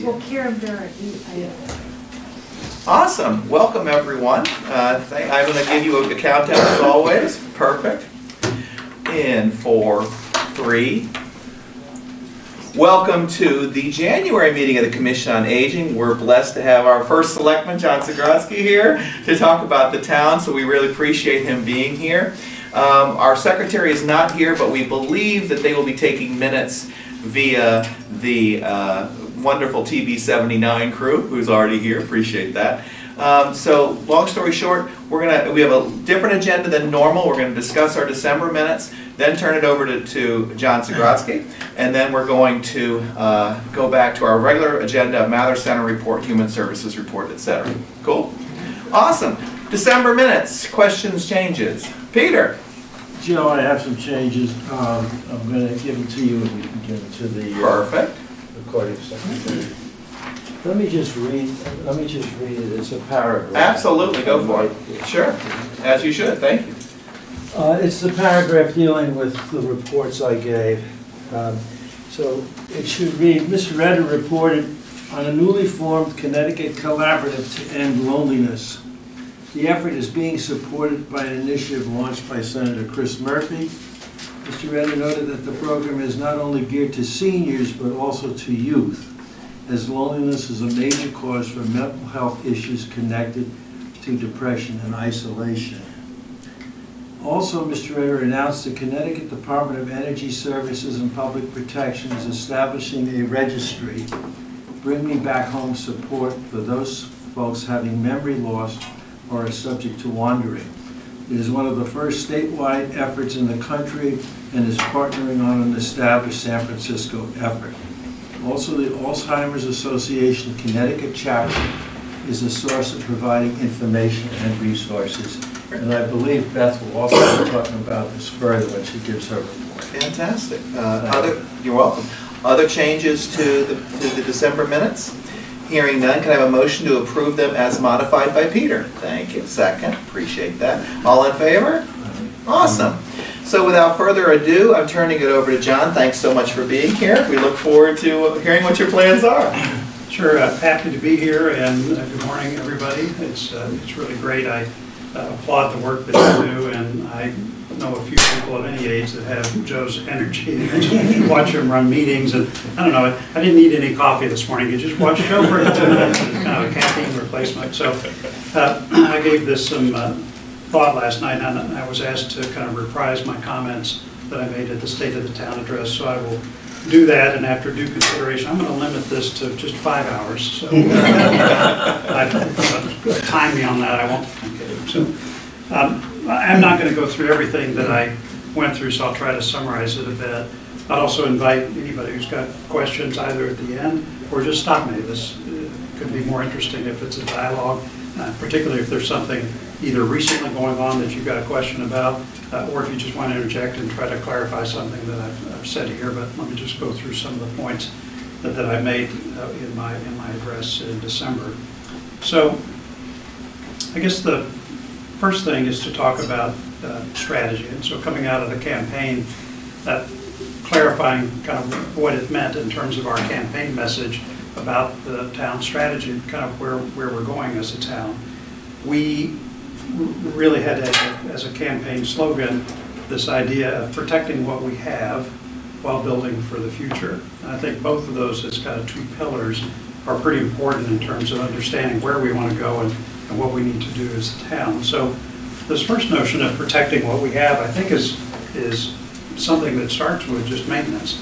Well, Karen Barrett. Awesome. Welcome, everyone. I'm going to give you a countdown as always. Perfect. In 4, 3. Welcome to the January meeting of the Commission on Aging. We're blessed to have our first selectman, John Zagrodzky, here to talk about the town, so we really appreciate him being here. Our secretary is not here, but we believe that they will be taking minutes via the wonderful TV79 crew, who's already here. Appreciate that. So, long story short, we have a different agenda than normal. We're going to discuss our December minutes, then turn it over to John Zagrodzky, and then we're going to go back to our regular agenda, Mather Center report, Human Services report, etc. Cool? Awesome. December minutes, questions, changes. Peter. Joe, I have some changes. I'm going to give them to you, and you can give them to the Perfect. Recording secretary. Let me just read it. It's a paragraph. Absolutely, go for it. Sure, as you should. Thank you. It's the paragraph dealing with the reports I gave. So it should read, Mr. Redder reported on a newly formed Connecticut Collaborative to End Loneliness. The effort is being supported by an initiative launched by Senator Chris Murphy. Mr. Redder noted that the program is not only geared to seniors, but also to youth, as loneliness is a major cause for mental health issues connected to depression and isolation. Also, Mr. Redder announced the Connecticut Department of Energy Services and Public Protection is establishing a registry, Bring Me Back Home support for those folks having memory loss or are subject to wandering. It is one of the first statewide efforts in the country and is partnering on an established San Francisco effort. Also, the Alzheimer's Association Connecticut chapter is a source of providing information and resources. And I believe Beth will also be talking about this further when she gives her report. Fantastic. You're welcome. Other changes to the December minutes? Hearing none, can I have a motion to approve them as modified by Peter? Thank you. Second. Appreciate that. All in favor? Awesome. So without further ado, I'm turning it over to John. Thanks so much for being here. We look forward to hearing what your plans are. Sure. Happy to be here, and good morning, everybody. It's really great. I applaud the work that you do, and I know a few people of any age that have Joe's energy. You watch him run meetings, and I don't know, I didn't need any coffee this morning. You just watch Joe for 2 minutes. It's kind of a caffeine replacement. So I gave this some thought last night, and I was asked to kind of reprise my comments that I made at the State of the Town address. So I will do that, and after due consideration, I'm going to limit this to just 5 hours. So time me on that. I won't. Okay. So I'm not going to go through everything that I went through, so I'll try to summarize it a bit. I'd also invite anybody who's got questions either at the end or just stop me. This could be more interesting if it's a dialogue, particularly if there's something either recently going on that you've got a question about, or if you just want to interject and try to clarify something that I've said here. But let me just go through some of the points that I made in my address in December. So I guess the first thing is to talk about strategy. And so coming out of the campaign, clarifying kind of what it meant in terms of our campaign message about the town strategy and kind of where we're going as a town. We really had as a campaign slogan this idea of protecting what we have while building for the future. And I think both of those as kind of 2 pillars are pretty important in terms of understanding where we want to go and what we need to do as a town. So this first notion of protecting what we have, I think is something that starts with just maintenance.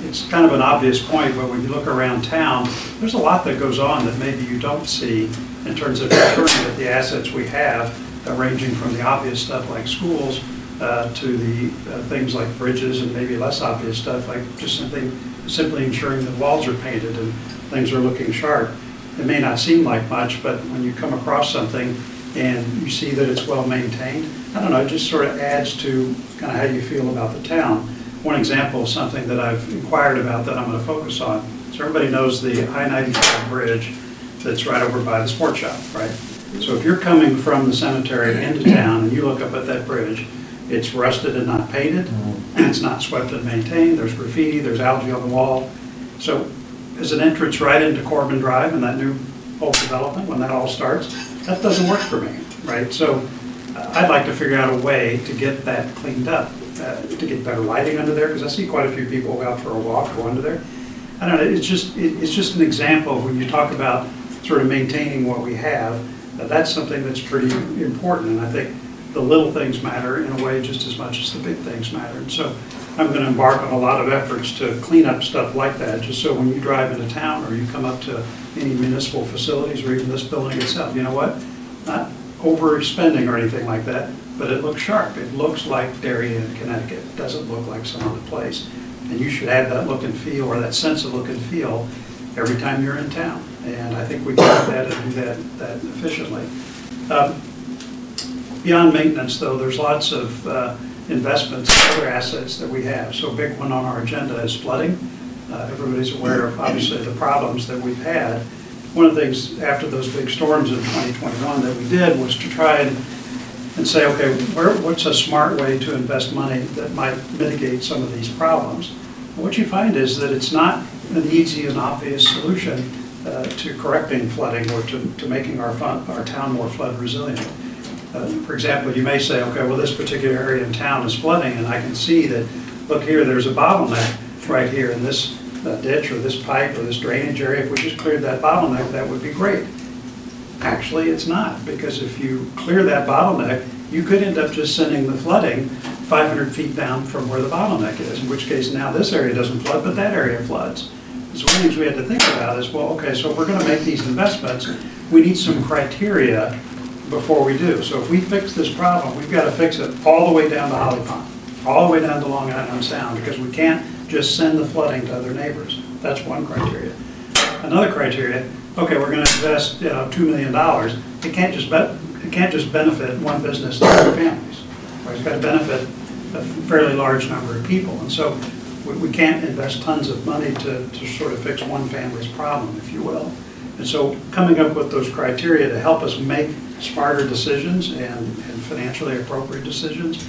It's kind of an obvious point, but when you look around town, there's a lot that goes on that maybe you don't see in terms of ensuring that the assets we have, ranging from the obvious stuff like schools to the things like bridges, and maybe less obvious stuff like just simply ensuring that walls are painted and things are looking sharp. It may not seem like much, but when you come across something and you see that it's well maintained, I don't know, it just sort of adds to kind of how you feel about the town. One example of something that I've inquired about that I'm going to focus on. So everybody knows the I-95 bridge that's right over by the sports shop, right? So if you're coming from the cemetery into town and you look up at that bridge, it's rusted and not painted, and it's not swept and maintained, there's graffiti, there's algae on the wall. So as an entrance right into Corbin Drive and that new whole development, when that all starts, that doesn't work for me, right? So I'd like to figure out a way to get that cleaned up, to get better lighting under there, because I see quite a few people go out for a walk go under there. I don't know, it's just an example of when you talk about sort of maintaining what we have, that's something that's pretty important, and I think the little things matter in a way just as much as the big things matter. And so I'm going to embark on a lot of efforts to clean up stuff like that, just so when you drive into town or you come up to any municipal facilities or even this building itself, you know what? Not overspending or anything like that, but it looks sharp. It looks like Darien, Connecticut. It doesn't look like some other place. And you should have that look and feel, or that sense of look and feel, every time you're in town. And I think we can do that and do that efficiently. Beyond maintenance, though, there's lots of investments and other assets that we have. So a big one on our agenda is flooding. Everybody's aware of, obviously, the problems that we've had. One of the things after those big storms in 2021 that we did was to try and say, okay, what's a smart way to invest money that might mitigate some of these problems? And what you find is that it's not an easy and obvious solution to correcting flooding or to making our town more flood resilient. For example, you may say, okay, well, this particular area in town is flooding, and I can see that, look here, there's a bottleneck right here in this ditch or this pipe or this drainage area. If we just cleared that bottleneck, that would be great. Actually, it's not, because if you clear that bottleneck, you could end up just sending the flooding 500 feet down from where the bottleneck is, in which case now this area doesn't flood, but that area floods. So one of the things we had to think about is, well, okay, so if we're going to make these investments, we need some criteria before we do. So if we fix this problem, we've got to fix it all the way down to Holly Pond, all the way down to Long Island Sound, because we can't just send the flooding to other neighbors. That's one criteria. Another criteria, okay, we're going to invest $2 million. It can't just benefit one business and two families. Right? It's got to benefit a fairly large number of people. And so we can't invest tons of money to sort of fix one family's problem, if you will. And so coming up with those criteria to help us make smarter decisions and financially appropriate decisions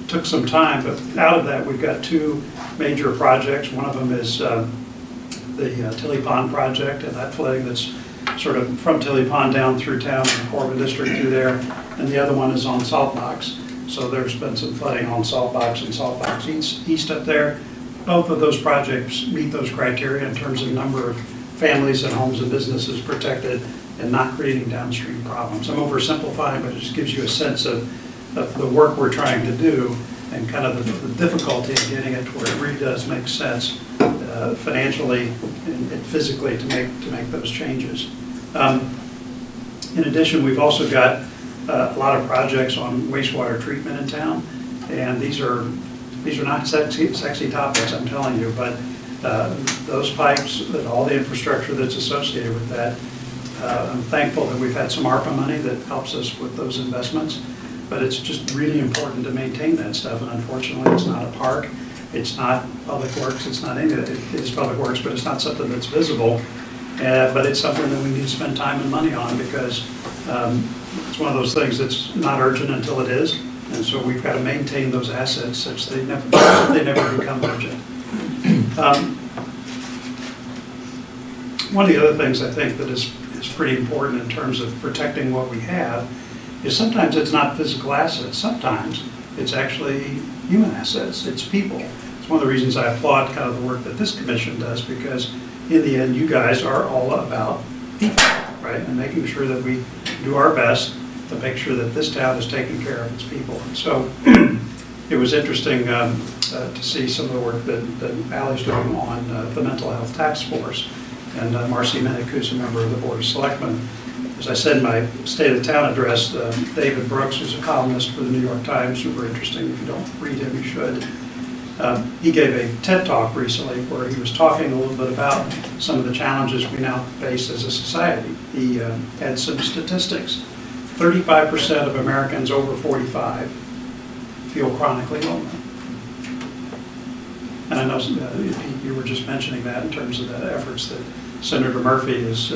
took some time, but out of that we've got two major projects. One of them is the Tilly Pond project, and that flooding that's sort of from Tilly Pond down through town and the Corbin District through there, and the other one is on Salt Box. So there's been some flooding on Salt Box and Salt Box East up there. Both of those projects meet those criteria in terms of number of families and homes and businesses protected and not creating downstream problems. I'm oversimplifying, but it just gives you a sense of the work we're trying to do and kind of the difficulty in getting it to where it really does make sense financially and physically to make those changes. In addition, we've also got a lot of projects on wastewater treatment in town, and these are not sexy topics, I'm telling you, but those pipes and all the infrastructure that's associated with that, I'm thankful that we've had some ARPA money that helps us with those investments, but it's just really important to maintain that stuff, and unfortunately it's not a park, it's not public works, it's not any of it. It is public works, but it's not something that's visible, but it's something that we need to spend time and money on, because it's one of those things that's not urgent until it is, and so we've got to maintain those assets such they never become urgent. One of the other things I think that is pretty important in terms of protecting what we have is sometimes it's not physical assets, sometimes it's actually human assets, it's people. It's one of the reasons I applaud kind of the work that this commission does, because in the end you guys are all about people, right? And making sure that we do our best to make sure that this town is taking care of its people. And so it was interesting to see some of the work that Allie's doing on the Mental Health Task Force. And Marcy Minnick, who's a member of the Board of Selectmen. As I said in my State of the Town address, David Brooks, who's a columnist for the New York Times, super interesting. If you don't read him, you should. He gave a TED Talk recently where he was talking a little bit about some of the challenges we now face as a society. He had some statistics. 35% of Americans over 45 feel chronically lonely. And I know you were just mentioning that in terms of the efforts that Senator Murphy has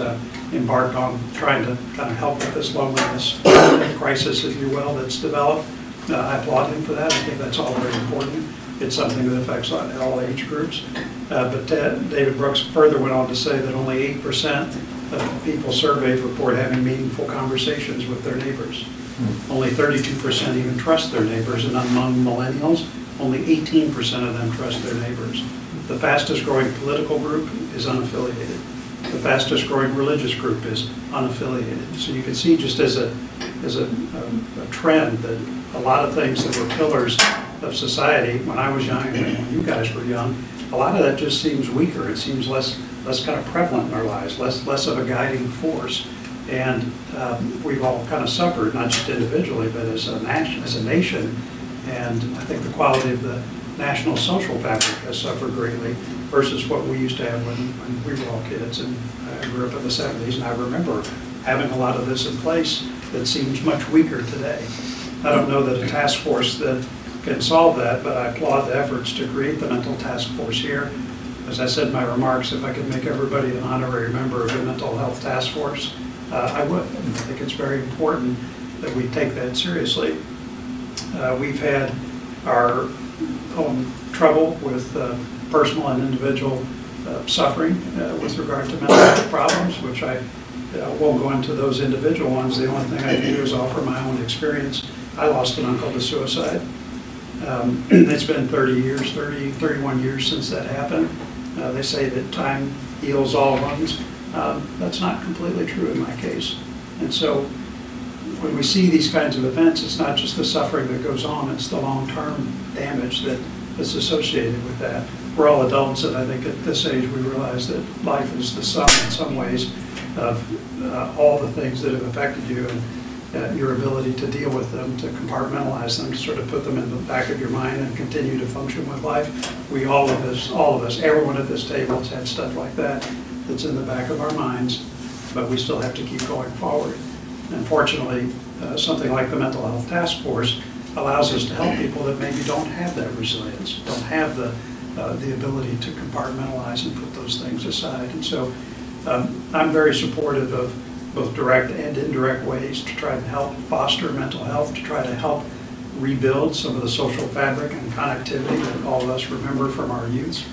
embarked on trying to kind of help with this loneliness crisis, if you will, that's developed. I applaud him for that. I think that's all very important. it's something that affects all age groups. But David Brooks further went on to say that only 8% of people surveyed report having meaningful conversations with their neighbors. Only 32% even trust their neighbors, and among millennials, only 18% of them trust their neighbors. The fastest growing political group is unaffiliated. The fastest growing religious group is unaffiliated. So you can see just as a trend that a lot of things that were pillars of society when I was young and when you guys were young, a lot of that just seems weaker. It seems less kind of prevalent in our lives, less of a guiding force. And we've all kind of suffered, not just individually, but as a nation. And I think the quality of the national social fabric has suffered greatly versus what we used to have when we were all kids. And I grew up in the 70s, and I remember having a lot of this in place that seems much weaker today. I don't know that a task force that can solve that, but I applaud the efforts to create the mental task force here. As I said in my remarks, if I could make everybody an honorary member of the mental health task force, I would. I think it's very important that we take that seriously. We've had our own trouble with personal and individual suffering with regard to mental health problems, which I won't go into those individual ones. The only thing I can do is offer my own experience. I lost an uncle to suicide. It's been 31 years since that happened. They say that time heals all wounds. That's not completely true in my case. And so when we see these kinds of events, it's not just the suffering that goes on, it's the long-term damage that is associated with that. We're all adults, and I think at this age we realize that life is the sum in some ways of all the things that have affected you and your ability to deal with them, to compartmentalize them, to sort of put them in the back of your mind and continue to function with life. We all of us, everyone at this table has had stuff like that that's in the back of our minds, but we still have to keep going forward. And fortunately, something like the Mental Health Task Force allows us to help people that maybe don't have that resilience, don't have the ability to compartmentalize and put those things aside. And so I'm very supportive of both direct and indirect ways to try to help foster mental health, to try to help rebuild some of the social fabric and connectivity that all of us remember from our youth.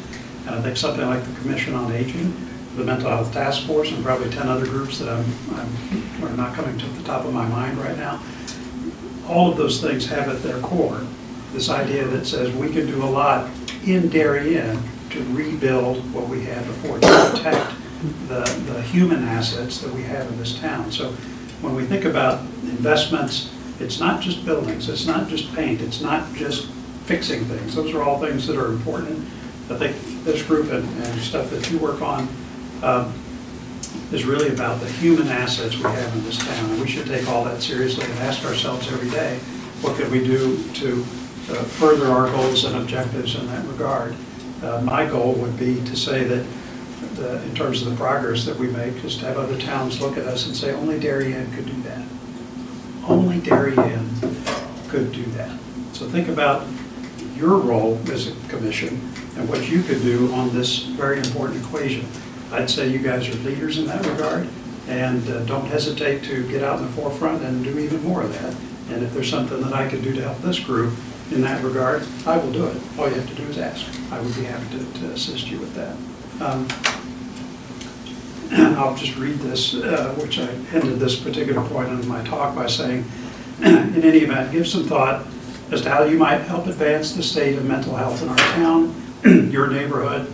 And I think something like the Commission on Aging, the Mental Health Task Force, and probably 10 other groups that are not coming to the top of my mind right now, all of those things have at their core this idea that says we can do a lot in Darien to rebuild what we had before, to protect the human assets that we have in this town. So when we think about investments, it's not just buildings, it's not just paint, it's not just fixing things. Those are all things that are important. I think this group and stuff that you work on is really about the human assets we have in this town. And we should take all that seriously and ask ourselves every day, what could we do to further our goals and objectives in that regard? My goal would be to say that in terms of the progress that we make, is to have other towns look at us and say, only Darien could do that. Only Darien could do that. So think about your role as a commission and what you could do on this very important equation. I'd say you guys are leaders in that regard, and don't hesitate to get out in the forefront and do even more of that. And if there's something that I can do to help this group in that regard, I will do it. All you have to do is ask. I would be happy to assist you with that. I'll just read this, which I ended this particular point of my talk by saying, in any event, give some thought as to how you might help advance the state of mental health in our town, your neighborhood,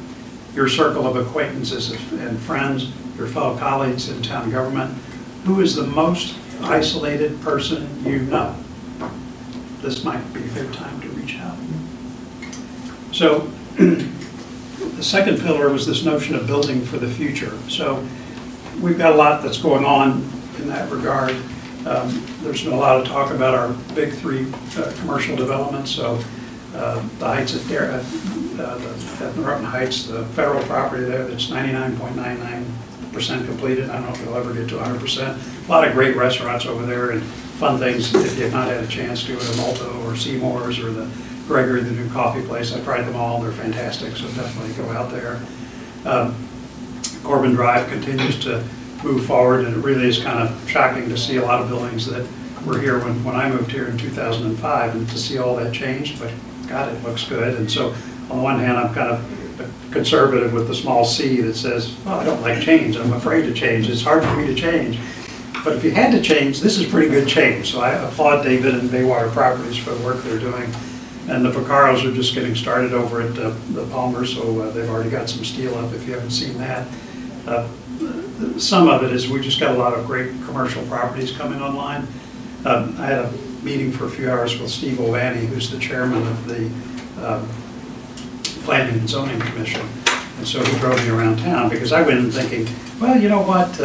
your circle of acquaintances and friends, your fellow colleagues in town government. Who is the most isolated person you know? This might be a good time to reach out. So the second pillar was this notion of building for the future. So we've got a lot that's going on in that regard. There's been a lot of talk about our big three commercial developments. So the Heights at Norton Heights, the federal property there that's 99.99% completed. I don't know if it'll ever get to 100%. A lot of great restaurants over there and fun things if you've not had a chance to at Amolto or Seymour's or the Gregory, the new coffee place. I've tried them all. They're fantastic, so definitely go out there. Corbin Drive continues to move forward, and it really is kind of shocking to see a lot of buildings that were here when I moved here in 2005, and to see all that changed. But God, it looks good. And so on the one hand, I'm kind of conservative with the small c that says, well, I don't like change, I'm afraid to change, it's hard for me to change. But if you had to change, this is pretty good change. So I applaud David and Baywater Properties for the work they're doing. And the Vacaros are just getting started over at the Palmer, so they've already got some steel up if you haven't seen that. Some of it is we just got a lot of great commercial properties coming online. I had a meeting for a few hours with Steve Ovani, who's the chairman of the Planning and Zoning Commission. And so he drove me around town because I went in thinking, well, you know what,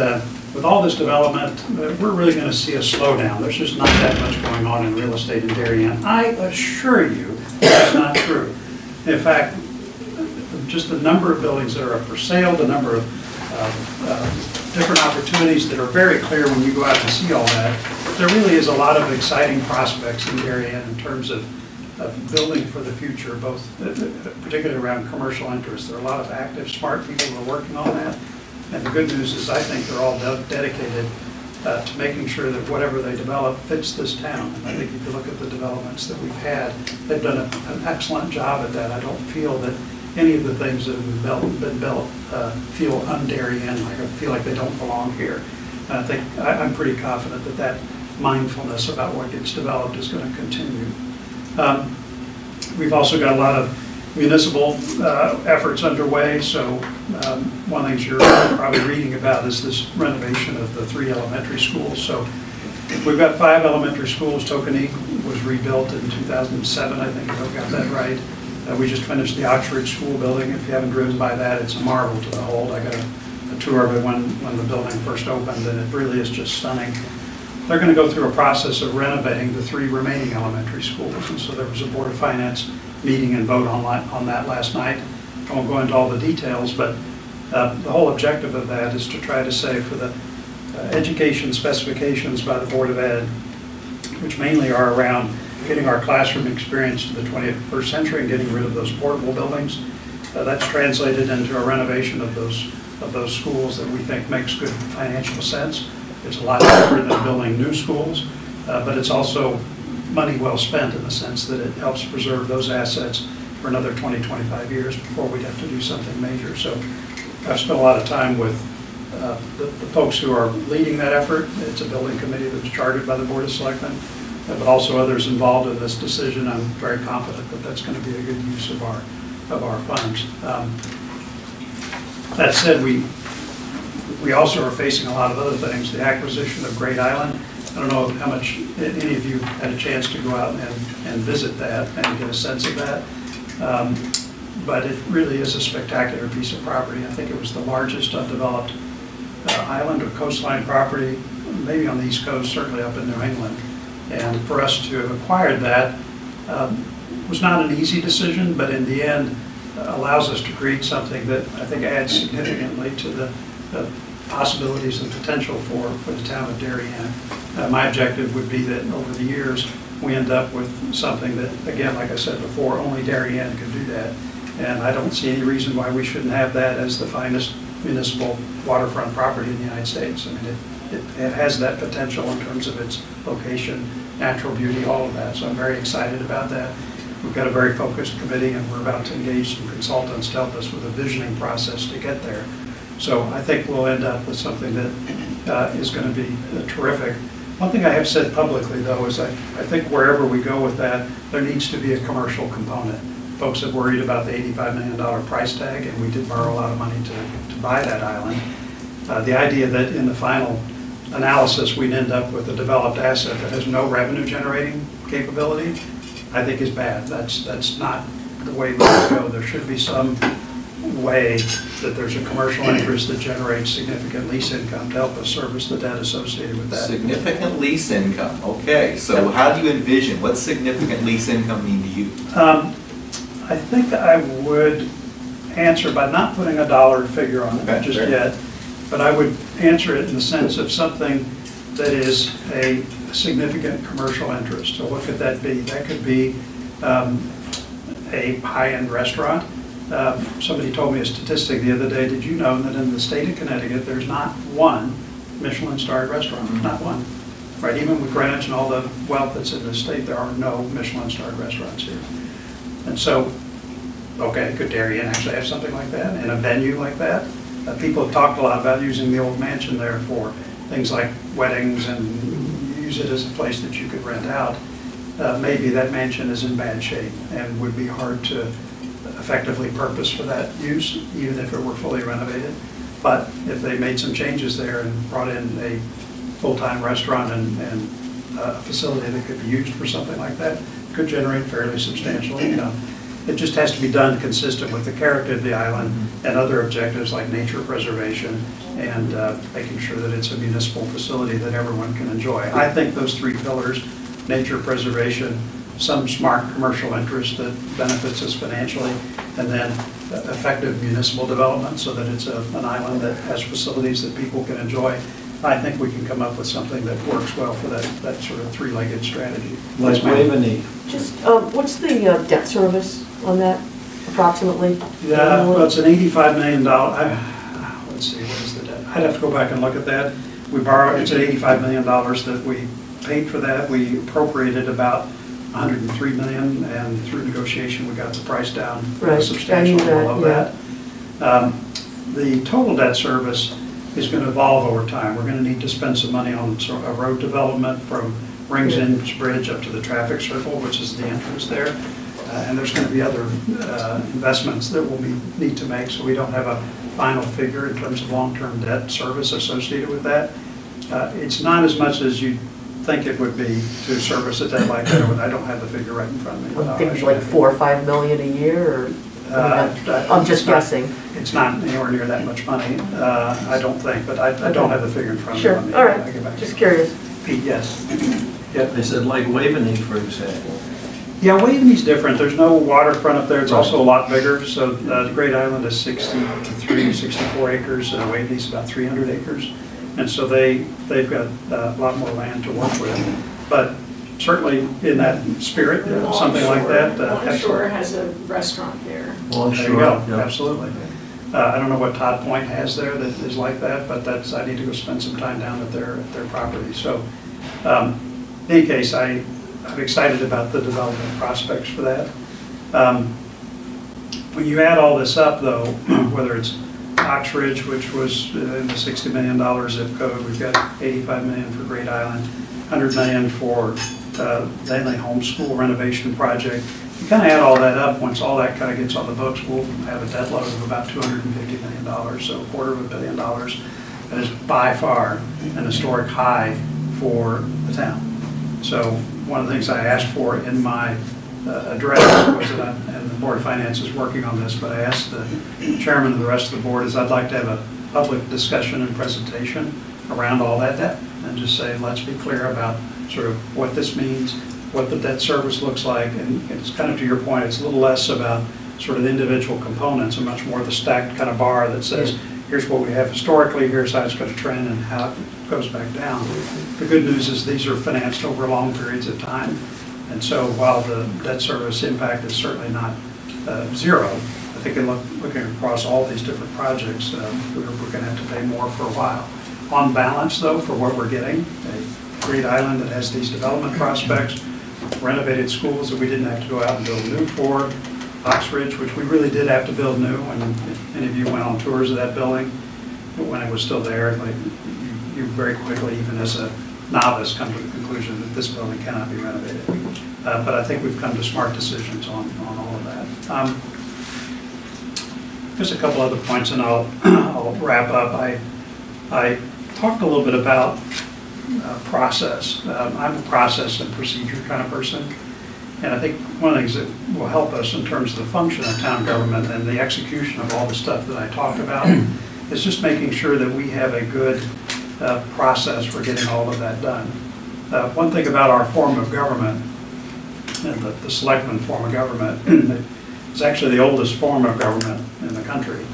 with all this development, we're really going to see a slowdown. There's just not that much going on in real estate in Darien. I assure you that's not true. In fact, just the number of buildings that are up for sale, the number of different opportunities that are very clear when you go out to see all that, there really is a lot of exciting prospects in Darien in terms of building for the future, both particularly around commercial interests. There are a lot of active, smart people who are working on that. And the good news is I think they're all dedicated to making sure that whatever they develop fits this town. And I think if you look at the developments that we've had, they've done an excellent job at that. I don't feel that any of the things that have been built feel un-Darien, like I feel like they don't belong here. And I think I'm pretty confident that that mindfulness about what gets developed is going to continue. We've also got a lot of municipal efforts underway, so one of the things you're probably reading about is this renovation of the 3 elementary schools. So we've got 5 elementary schools. Tokenique was rebuilt in 2007, I think, if I've got that right. We just finished the Oxford School building. If you haven't driven by that, it's a marvel to behold. I got a tour of it when the building first opened, and it really is just stunning. They're going to go through a process of renovating the 3 remaining elementary schools, and so there was a Board of Finance meeting and vote on that last night. I won't go into all the details, but the whole objective of that is to try to say for the education specifications by the Board of Ed, which mainly are around getting our classroom experience to the 21st century and getting rid of those portable buildings. That's translated into a renovation of those schools that we think makes good financial sense. It's a lot cheaper than building new schools, but it's also money well spent in the sense that it helps preserve those assets for another 20, 25 years before we'd have to do something major. So I've spent a lot of time with the folks who are leading that effort. It's a building committee that was chartered by the Board of Selectmen, but also others involved in this decision. I'm very confident that that's going to be a good use of our funds. That said, we also are facing a lot of other things. The acquisition of Great Island. I don't know how much any of you had a chance to go out and visit that and get a sense of that. But it really is a spectacular piece of property. I think it was the largest undeveloped island or coastline property, maybe on the East Coast, certainly up in New England. And for us to have acquired that was not an easy decision, but in the end allows us to create something that I think adds significantly to the possibilities and potential for the town of Darien. My objective would be that over the years we end up with something that, again, like I said before, only Darien could do that. And I don't see any reason why we shouldn't have that as the finest municipal waterfront property in the United States. I mean, it has that potential in terms of its location, natural beauty, all of that. So I'm very excited about that. We've got a very focused committee, and we're about to engage some consultants to help us with a visioning process to get there. So I think we'll end up with something that is going to be terrific. One thing I have said publicly, though, is I think wherever we go with that, there needs to be a commercial component. Folks have worried about the $85 million price tag, and we did borrow a lot of money to buy that island. The idea that in the final analysis we'd end up with a developed asset that has no revenue generating capability, I think is bad. That's not the way we should go. There should be some way that there's a commercial interest that generates significant lease income to help us service the debt associated with that. Significant lease income, okay. So how do you envision, what's significant lease income mean to you? I think I would answer by not putting a dollar figure on it just yet, but I would answer it in the sense of something that is a significant commercial interest. So what could that be? That could be a high-end restaurant. Somebody told me a statistic the other day. Did you know that in the state of Connecticut there's not one Michelin-starred restaurant? Not one. Right? Even with Greenwich and all the wealth that's in the state, there are no Michelin-starred restaurants here. And so, okay, could Darien actually have something like that in a venue like that? People have talked a lot about using the old mansion there for things like weddings and use it as a place that you could rent out. Maybe that mansion is in bad shape and would be hard to effectively purpose for that use, even if it were fully renovated. But if they made some changes there and brought in a full-time restaurant and a facility that could be used for something like that, could generate fairly substantial income. It just has to be done consistent with the character of the island and other objectives like nature preservation and making sure that it's a municipal facility that everyone can enjoy. I think those three pillars, nature preservation, some smart commercial interest that benefits us financially, and then effective municipal development so that it's an island that has facilities that people can enjoy. I think we can come up with something that works well for that sort of three-legged strategy. Like Waveney. Just, what's the debt service on that approximately? Yeah, well, it's an $85 million, let's see, what is the debt? I'd have to go back and look at that. We borrowed, it's at $85 million that we paid for that. We appropriated about $103 million, and through negotiation, we got the price down substantially below that. The total debt service is going to evolve over time. We're going to need to spend some money on a road development from Rings Inns Bridge up to the traffic circle, which is the entrance there. And there's going to be other investments that we'll need to make, so we don't have a final figure in terms of long-term debt service associated with that. It's not as much as you think it would be to service a debt like that. I don't have the figure right in front of me. I'm thinking like $4 or $5 million a year, or I'm just guessing. It's not anywhere near that much money, I don't think, but I don't have the figure in front of me. Sure, all right, just curious. Pete, yes. Yep, they said like Waveney, for example. Yeah, Waveney's different. There's no waterfront up there. It's also a lot bigger. So the Great Island is 63, 64 acres. Waveney's about 300 acres. And so they've got a lot more land to work with. But certainly in that spirit, something like that. Longshore has a restaurant there. There you go, absolutely. I don't know what Todd Point has there that is like that, but I need to go spend some time down at their property. So in any case, I'm excited about the development prospects for that. When you add all this up, though, whether it's Oxridge, which was in the $60 million zip code, we've got $85 million for Great Island, $100 million for the Langley Homeschool renovation project. You kind of add all that up, once all that kind of gets on the books, we'll have a debt load of about $250 million, so $250 million. That is by far an historic high for the town. So one of the things I asked for in my address was that, and the Board of Finance is working on this, but I asked the chairman and the rest of the board is I'd like to have a public discussion and presentation around all that debt and just say, let's be clear about sort of what this means, what the debt service looks like, and it's kind of to your point, it's a little less about sort of the individual components and much more the stacked kind of bar that says, here's what we have historically, here's how it's going to trend and how it goes back down. The good news is these are financed over long periods of time. And so while the debt service impact is certainly not zero, I think in looking across all these different projects, we're going to have to pay more for a while. On balance, though, for what we're getting, a Great Island that has these development prospects, renovated schools that we didn't have to go out and build new for, Oxridge, which we really did have to build new, and if any of you went on tours of that building when it was still there, like you very quickly, even as a novice, come to the conclusion that this building cannot be renovated. But I think we've come to smart decisions on all of that. There's a couple other points, and I'll wrap up. I talked a little bit about process. I'm a process and procedure kind of person, and I think one of the things that will help us in terms of the function of town government and the execution of all the stuff that I talked about is just making sure that we have a good process for getting all of that done. One thing about our form of government, and the selectman form of government, it's actually the oldest form of government in the country.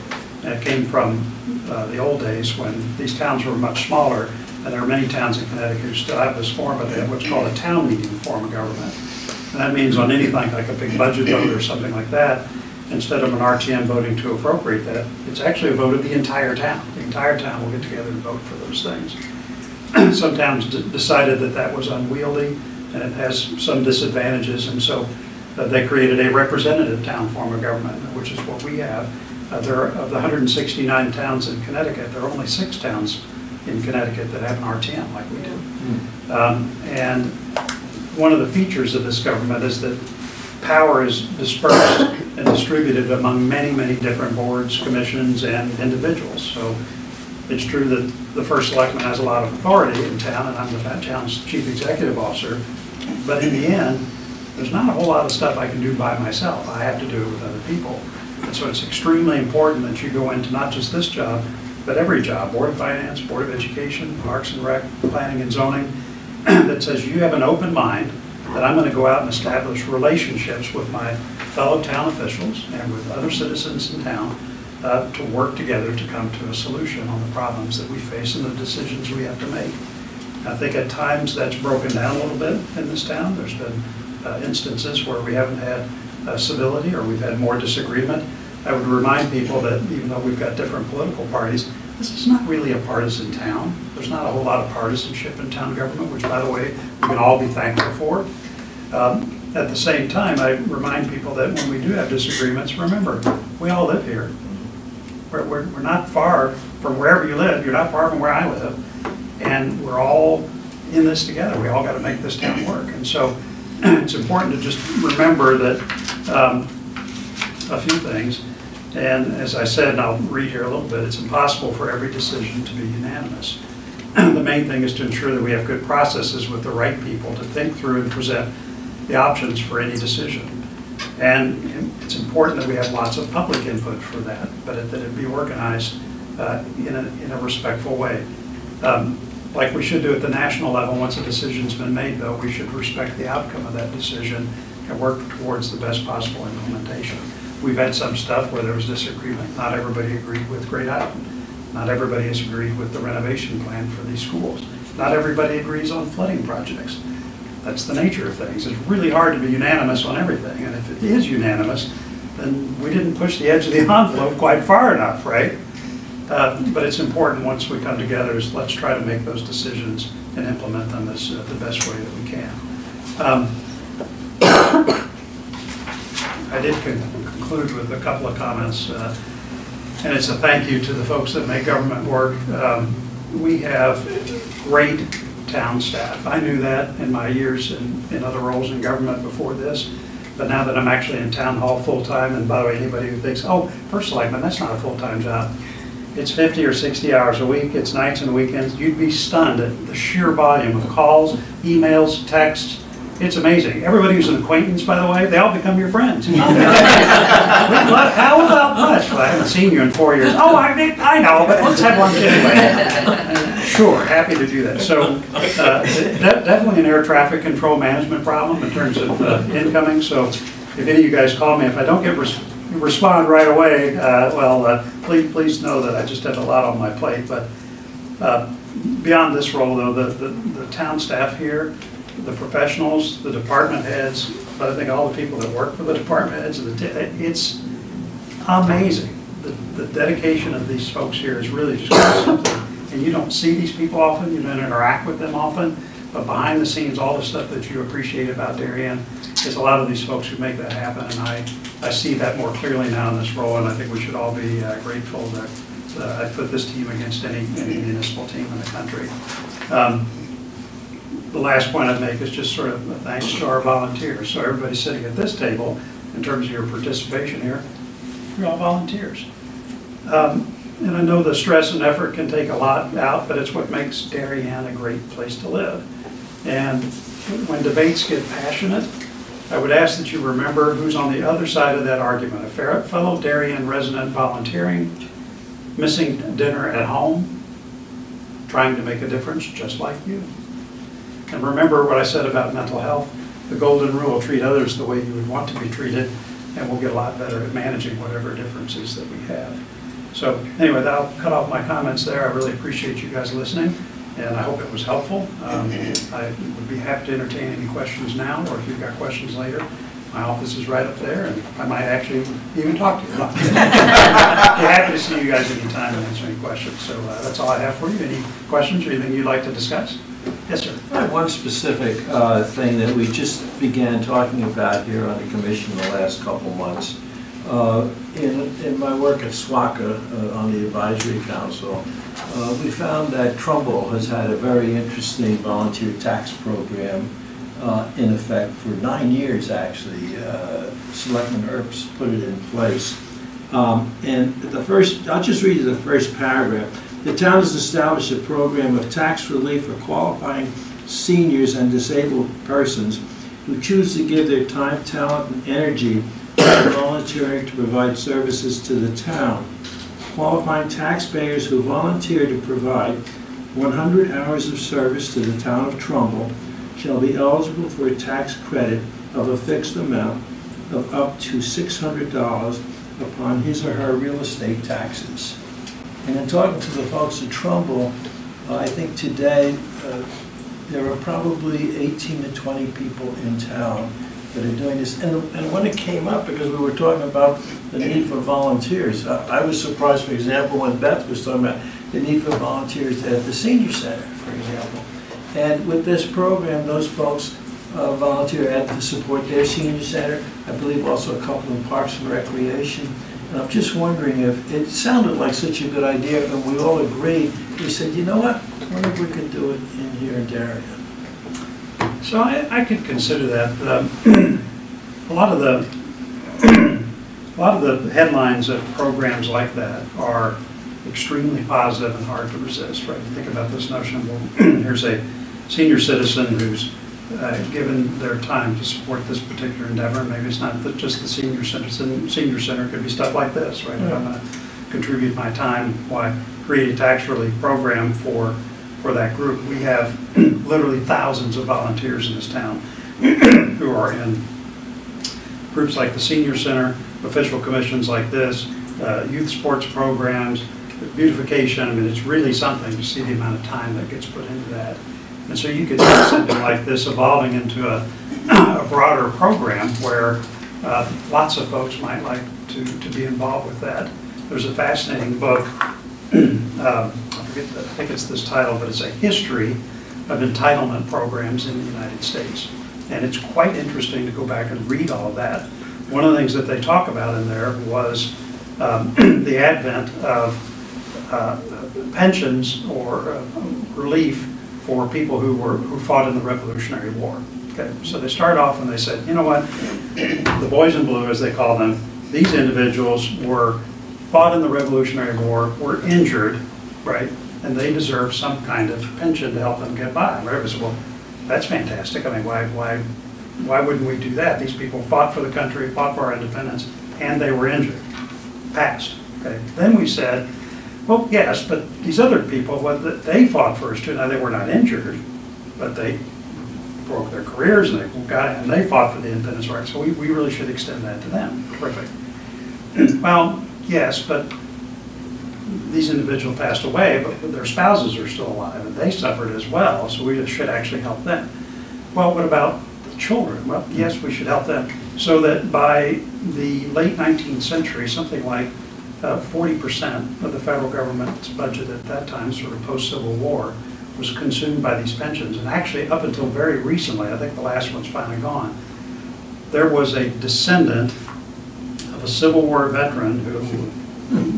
And it came from the old days when these towns were much smaller, and there are many towns in Connecticut who still have this form, but they have what's called a town meeting form of government. And that means on anything like a big budget vote or something like that, instead of an RTM voting to appropriate that, it's actually a vote of the entire town. The entire town will get together and vote for those things. Some towns decided that that was unwieldy and it has some disadvantages, and so they created a representative town form of government, which is what we have. Of the 169 towns in Connecticut, there are only 6 towns in Connecticut that have an RTM like we do. And one of the features of this government is that power is dispersed and distributed among many, many different boards, commissions, and individuals. So it's true that the first selectman has a lot of authority in town, and I'm the town's chief executive officer. But in the end, there's not a whole lot of stuff I can do by myself. I have to do it with other people. And so it's extremely important that you go into not just this job, but every job, Board of Finance, Board of Education, Parks and Rec, Planning and Zoning, that says you have an open mind, that I'm going to go out and establish relationships with my fellow town officials and with other citizens in town to work together to come to a solution on the problems that we face and the decisions we have to make. I think at times that's broken down a little bit in this town. There's been instances where we haven't had civility or we've had more disagreement. I would remind people that even though we've got different political parties, this is not really a partisan town. There's not a whole lot of partisanship in town government, which, by the way, we can all be thankful for. At the same time, I remind people that when we do have disagreements, remember, we all live here. We're not far from wherever you live. You're not far from where I live. And we're all in this together. We all got to make this town work. And so it's important to just remember that a few things. And as I said, and I'll read here a little bit, it's impossible for every decision to be unanimous. The main thing is to ensure that we have good processes with the right people to think through and present the options for any decision. And it's important that we have lots of public input for that, but that it be organized in a respectful way. Like we should do at the national level, once a decision's been made, though, we should respect the outcome of that decision and work towards the best possible implementation. We've had some stuff where there was disagreement. Not everybody agreed with Great Island. Not everybody has agreed with the renovation plan for these schools. Not everybody agrees on flooding projects. That's the nature of things. It's really hard to be unanimous on everything. And if it is unanimous, then we didn't push the edge of the envelope quite far enough, right? But it's important once we come together is let's try to make those decisions and implement them as the best way that we can. I did conclude with a couple of comments, and it's a thank you to the folks that make government work. We have great town staff. I knew that in my years in other roles in government before this, but now that I'm actually in town hall full-time, and by the way, anybody who thinks, oh, first selectman, that's not a full-time job. It's 50 or 60 hours a week, it's nights and weekends. You'd be stunned at the sheer volume of calls, emails, texts. It's amazing. Everybody who's an acquaintance, by the way, they all become your friends. How about much? Well, I haven't seen you in 4 years. Oh, I know, but let's have lunch anyway. Sure, happy to do that. So definitely an air traffic control management problem in terms of incoming. So if any of you guys call me, if I don't get respond right away, please know that I just have a lot on my plate. But beyond this role, though, the town staff here, the professionals, the department heads, but I think all the people that work for the department heads, it's amazing. The dedication of these folks here is really just something. And you don't see these people often, you don't interact with them often, but behind the scenes, all the stuff that you appreciate about Darien is a lot of these folks who make that happen. And I see that more clearly now in this role, and I think we should all be grateful that I put this team against any municipal team in the country. The last point I'd make is just sort of a thanks to our volunteers. So everybody sitting at this table, in terms of your participation here, you're all volunteers. And I know the stress and effort can take a lot out, but it's what makes Darien a great place to live. And when debates get passionate, I would ask that you remember who's on the other side of that argument. A fellow Darien resident volunteering, missing dinner at home, trying to make a difference just like you. And remember what I said about mental health. The golden rule, treat others the way you would want to be treated, and we'll get a lot better at managing whatever differences that we have. So anyway, I'll cut off my comments there. I really appreciate you guys listening, and I hope it was helpful. I would be happy to entertain any questions now, or if you've got questions later. My office is right up there, and I might actually even talk to you. Be happy to see you guys anytime and answer any questions. So that's all I have for you. Any questions or anything you'd like to discuss? Yes, sir. I have one specific thing that we just began talking about here on the commission in the last couple months. In my work at SWACA on the advisory council, we found that Trumbull has had a very interesting volunteer tax program in effect for 9 years, actually. Selectman Earps put it in place. And I'll just read you the first paragraph. The town has established a program of tax relief for qualifying seniors and disabled persons who choose to give their time, talent, and energy to volunteering to provide services to the town. Qualifying taxpayers who volunteer to provide 100 hours of service to the town of Trumbull shall be eligible for a tax credit of a fixed amount of up to $600 upon his or her real estate taxes. And in talking to the folks at Trumbull, I think today there are probably 18 to 20 people in town that are doing this. And when it came up, because we were talking about the need for volunteers, I was surprised, for example, when Beth was talking about the need for volunteers at the senior center, for example. And with this program, those folks volunteer to support their senior center. I believe also a couple in Parks and Recreation. And I'm just wondering if it sounded like such a good idea, and we all agreed. We said, you know what? I wonder if we could do it in here in Darien. So I could consider that. A lot of the headlines of programs like that are extremely positive and hard to resist. Right? Think about this notion. Well, here's a senior citizen who's given their time to support this particular endeavor. Maybe it's not just the senior citizen. Senior center could be stuff like this, right? If I'm going to contribute my time, why create a tax relief program for that group? We have literally thousands of volunteers in this town who are in groups like the senior center, official commissions like this, youth sports programs, beautification. I mean, it's really something to see the amount of time that gets put into that. And so you could see something like this evolving into a broader program where lots of folks might like to be involved with that. There's a fascinating book, I think it's this title, but it's a history of entitlement programs in the United States. And it's quite interesting to go back and read all of that. One of the things that they talk about in there was the advent of pensions or relief for people who fought in the Revolutionary War. Okay, so they start off and they said, you know what, the boys in blue, as they call them, these individuals fought in the Revolutionary War, were injured, right, and they deserve some kind of pension to help them get by. Right? So, well, that's fantastic. I mean, why wouldn't we do that? These people fought for the country, fought for our independence, and they were injured. Passed. Okay. Then we said, well, yes, but these other people, they fought first too. Now they were not injured, but they broke their careers and they fought for the independence rights. So we really should extend that to them. Perfect. Well, yes, but these individuals passed away, but their spouses are still alive and they suffered as well. So we should actually help them. Well, what about the children? Well, yes, we should help them. So that by the late 19th century, something like 40% of the federal government's budget at that time, sort of post-Civil War, was consumed by these pensions. And actually, up until very recently, I think the last one's finally gone, there was a descendant of a Civil War veteran who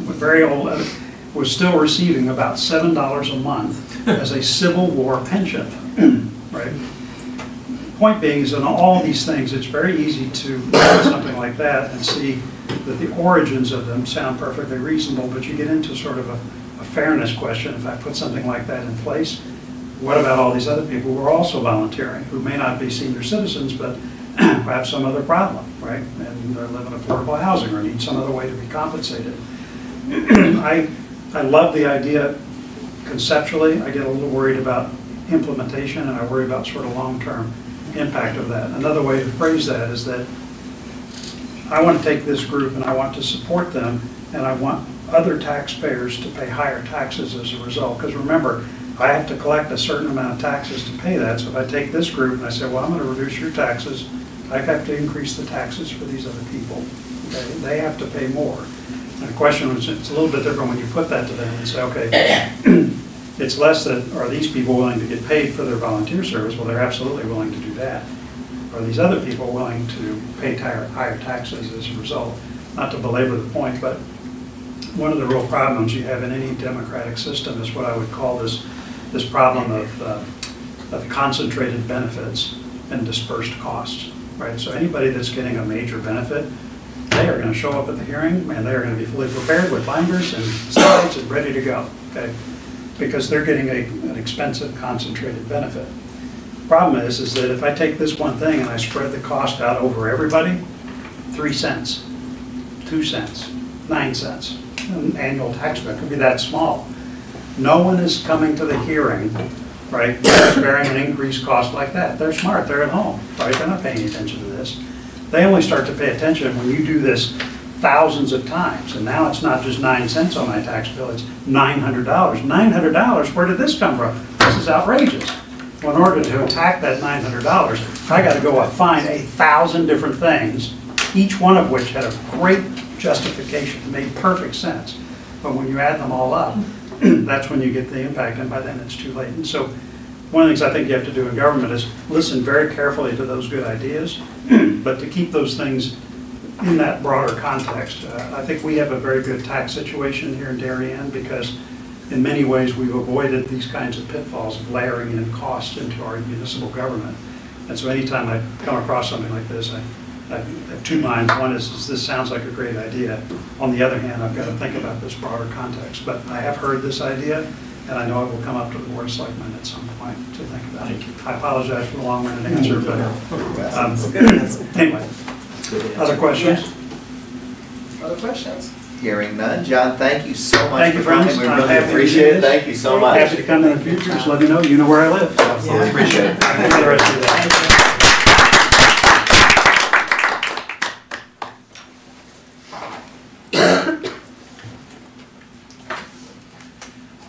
was very old, was still receiving about $7 a month as a Civil War pension, right? Point being is in all these things, it's very easy to look at something like that and see that the origins of them sound perfectly reasonable, but you get into sort of a fairness question. If I put something like that in place, what about all these other people who are also volunteering, who may not be senior citizens, but have some other problem, right? And they're living in affordable housing or need some other way to be compensated. I love the idea conceptually. I get a little worried about implementation, and I worry about sort of long-term impact of that. Another way to phrase that is that I want to take this group and I want to support them, and I want other taxpayers to pay higher taxes as a result. Because remember, I have to collect a certain amount of taxes to pay that. So if I take this group and I say, well, I'm going to reduce your taxes, I have to increase the taxes for these other people. Okay? They have to pay more. And the question is, it's a little bit different when you put that to them and say, okay, it's less that, are these people willing to get paid for their volunteer service? Well, they're absolutely willing to do that. Are these other people willing to pay higher taxes as a result? Not to belabor the point, but one of the real problems you have in any democratic system is what I would call this problem of concentrated benefits and dispersed costs, right? So anybody that's getting a major benefit, they are going to show up at the hearing and they are going to be fully prepared with binders and slides and ready to go, okay? Because they're getting an expensive concentrated benefit. Problem is that if I take this one thing and I spread the cost out over everybody, 3 cents, 2 cents, 9 cents, an annual tax bill could be that small. No one is coming to the hearing, right, bearing an increased cost like that. They're smart, they're at home, right? They're not paying attention to this. They only start to pay attention when you do this thousands of times. And now it's not just 9 cents on my tax bill, it's $900. $900, where did this come from? This is outrageous. Well, in order to attack that $900, I got to go find 1,000 different things, each one of which had a great justification, it made perfect sense. But when you add them all up, that's when you get the impact, and by then it's too late. And so one of the things I think you have to do in government is listen very carefully to those good ideas, but to keep those things in that broader context. I think we have a very good tax situation here in Darien because in many ways we've avoided these kinds of pitfalls of layering in costs into our municipal government. And so anytime I come across something like this, I have 2 minds. One is this sounds like a great idea. On the other hand, I've got to think about this broader context. But I have heard this idea, and I know it will come up to the Board of Selectmen at some point to think about it. I apologize for the long-winded answer, but anyway. Other questions? Other questions? Hearing none. John, thank you so much Thank you, for coming. friends. We I'm really happy to appreciate do it. this. Thank you so much. Happy to come in the future. Just let me know. You know where I live. Absolutely appreciate it. Have the rest of the day.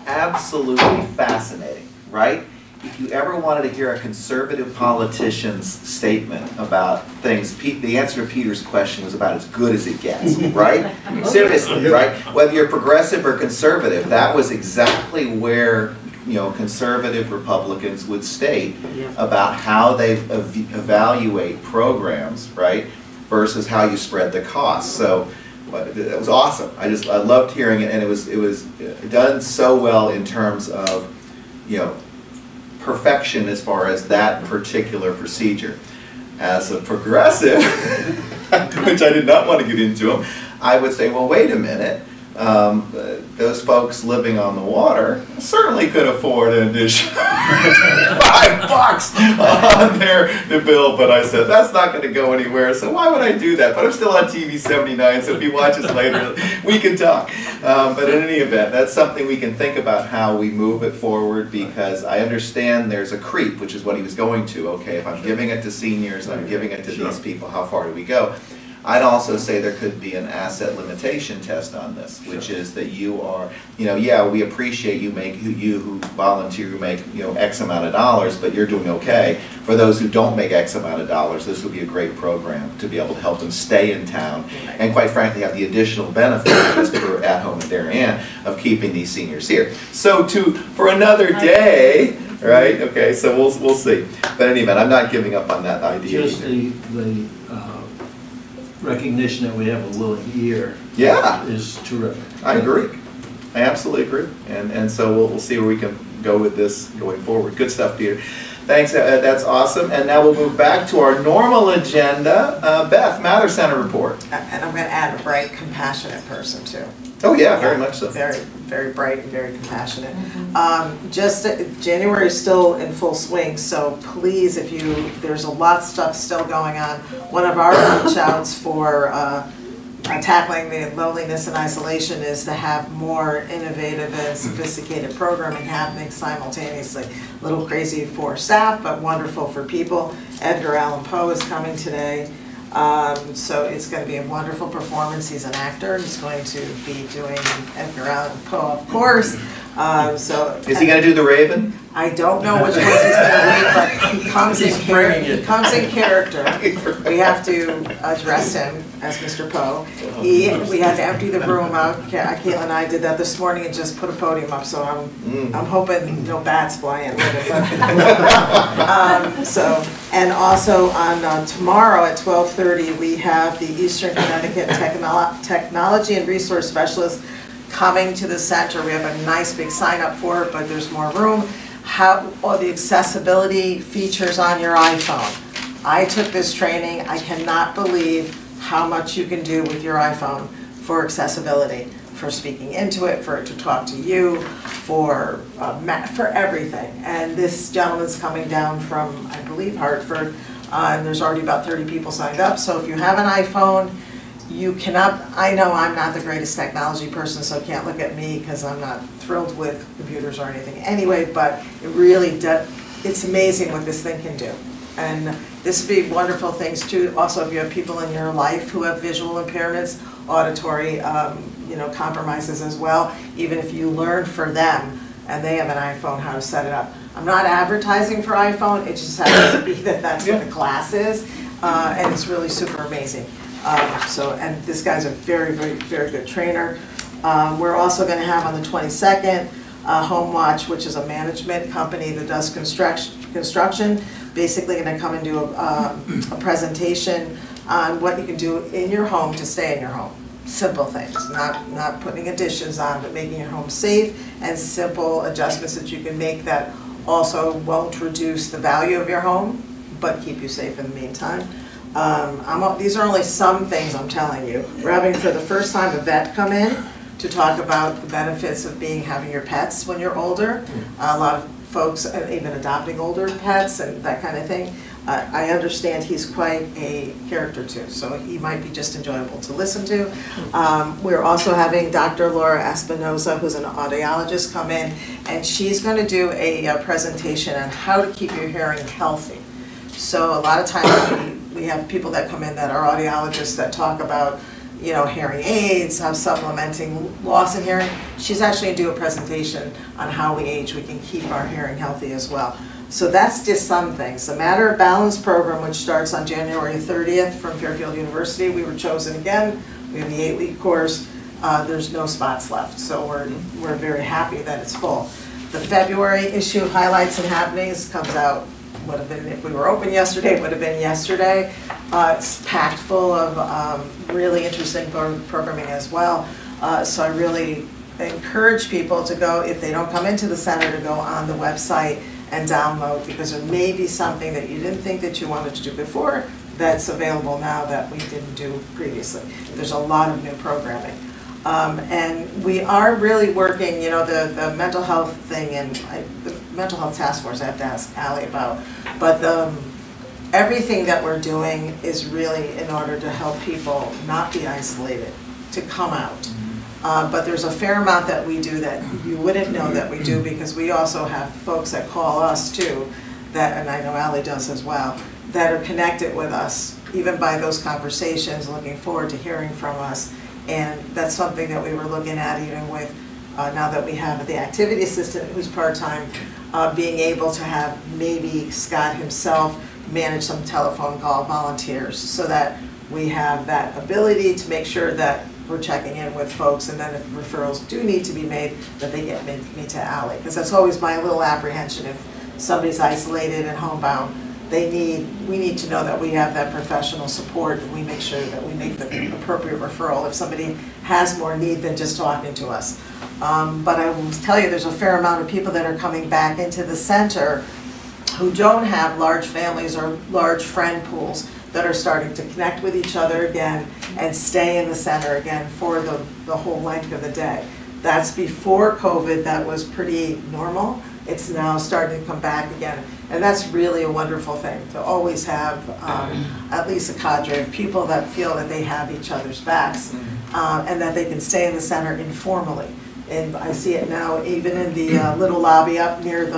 Absolutely fascinating, right? If you ever wanted to hear a conservative politician's statement about things, the answer to Peter's question was about as good as it gets, right? Seriously, right? Whether you're progressive or conservative, that was exactly where, you know, conservative Republicans would state about how they evaluate programs, right, versus how you spread the costs. So it was awesome. I loved hearing it, and it was done so well in terms of, you know, perfection as far as that particular procedure. As a progressive, which I did not want to get into them, I would say, well, wait a minute. Those folks living on the water certainly could afford an additional $5 on their bill, but I said, that's not going to go anywhere, so why would I do that? But I'm still on TV 79, so if he watches later, we can talk. But in any event, that's something we can think about how we move it forward, because I understand there's a creep, which is what he was going to. Okay, if I'm giving it to seniors, I'm giving it to these people, how far do we go? I'd also say there could be an asset limitation test on this, which is that you are, you know, yeah, we appreciate you who volunteer who make, you know, X amount of dollars, but you're doing okay. For those who don't make X amount of dollars, this would be a great program to be able to help them stay in town, and quite frankly have the additional benefit, just for At Home in Darien, of keeping these seniors here. So for another day, right? Okay, so we'll see. But in any event, I'm not giving up on that idea. Just the recognition that we have a little ear is terrific. I agree. I absolutely agree. And so we'll see where we can go with this going forward. Good stuff, Peter. Thanks, that's awesome. And now we'll move back to our normal agenda. Beth, Mather Center report. And I'm going to add a bright, compassionate person too. Oh yeah, very much so. Very, very bright and very compassionate. January is still in full swing, so please, there's a lot of stuff still going on. One of our reach outs for tackling the loneliness and isolation is to have more innovative and sophisticated programming happening simultaneously. A little crazy for staff, but wonderful for people. Edgar Allan Poe is coming today. So it's going to be a wonderful performance. He's an actor. He's going to be doing Edgar Allan Poe, of course. So. Is he gonna do the Raven? I don't know which ones he's gonna read, but he comes in character. We have to address him as Mr. Poe. We had to empty the room out. Caitlin and I did that this morning and just put a podium up, so I'm hoping no bats fly in with it. And also on tomorrow at 12:30, we have the Eastern Connecticut Technology and Resource Specialist coming to the center. We have a nice big sign up for it, but there's more room. All the accessibility features on your iPhone. I took this training. I cannot believe how much you can do with your iPhone for accessibility, for speaking into it, for it to talk to you, for everything. And this gentleman's coming down from, I believe, Hartford, and there's already about 30 people signed up. So if you have an iPhone, you cannot, I know I'm not the greatest technology person, so can't look at me because I'm not thrilled with computers or anything anyway, but it really does, it's amazing what this thing can do. And this would be wonderful things too. Also, if you have people in your life who have visual impairments, auditory compromises as well, even if you learn for them and they have an iPhone how to set it up. I'm not advertising for iPhone, it just happens to be that that's what the class is, and it's really super amazing. And this guy's a very, very, very good trainer. We're also going to have on the 22nd, HomeWatch, which is a management company that does construction, basically going to come and do a presentation on what you can do in your home to stay in your home. Simple things, not putting additions on, but making your home safe and simple adjustments that you can make that also won't reduce the value of your home, but keep you safe in the meantime. These are only some things I'm telling you. We're having for the first time a vet come in to talk about the benefits of having your pets when you're older. A lot of folks even adopting older pets and that kind of thing. I understand he's quite a character too, so he might be just enjoyable to listen to. We're also having Dr. Laura Espinoza, who's an audiologist, come in, and she's going to do a presentation on how to keep your hearing healthy. So a lot of times we have people that come in that are audiologists that talk about, hearing aids, how supplementing loss in hearing. She's actually going to do a presentation on how we age, we can keep our hearing healthy as well. So that's just some things. The Matter of Balance program, which starts on January 30th from Fairfield University, we were chosen again. We have the 8-week course. There's no spots left, so we're very happy that it's full. The February issue of Highlights and Happenings comes out, would have been, if we were open yesterday, it would have been yesterday. It's packed full of really interesting programming as well. So I really encourage people to go, if they don't come into the center, to go on the website and download, because there may be something that you didn't think that you wanted to do before that's available now that we didn't do previously. There's a lot of new programming. And we are really working, the mental health thing, and the mental health task force I have to ask Allie about, but everything that we're doing is really in order to help people not be isolated, to come out. But there's a fair amount that we do that you wouldn't know that we do, because we also have folks that call us too, and I know Allie does as well, that are connected with us, even by those conversations, looking forward to hearing from us. And that's something that we were looking at even with, now that we have the activity assistant who's part-time, being able to have maybe Scott himself manage some telephone call volunteers, so that we have that ability to make sure that we're checking in with folks, and then if referrals do need to be made, that they get me to Allie. Because that's always my little apprehension. If somebody's isolated and homebound, we need to know that we have that professional support, and we make sure that we make the appropriate referral if somebody has more need than just talking to us. But I will tell you, there's a fair amount of people that are coming back into the center who don't have large families or large friend pools, that are starting to connect with each other again and stay in the center again for the whole length of the day. That's before COVID, that was pretty normal. It's now starting to come back again. And that's really a wonderful thing, to always have at least a cadre of people that feel that they have each other's backs, and that they can stay in the center informally. And I see it now even in the little lobby up near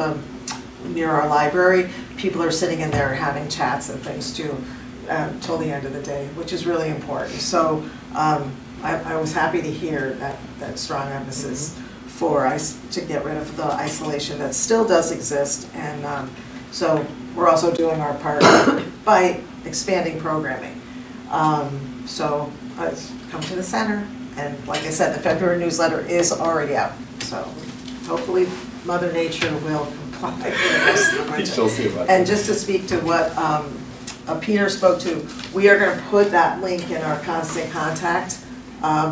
our library. People are sitting in there having chats and things too, till the end of the day, which is really important. So I was happy to hear that strong emphasis to get rid of the isolation that still does exist. And so we're also doing our part by expanding programming. So come to the center. And like I said, the February newsletter is already out. So hopefully Mother Nature will comply with the rest of the winter. She'll see about And that. just to speak to what Peter spoke to, we are going to put that link in our constant contact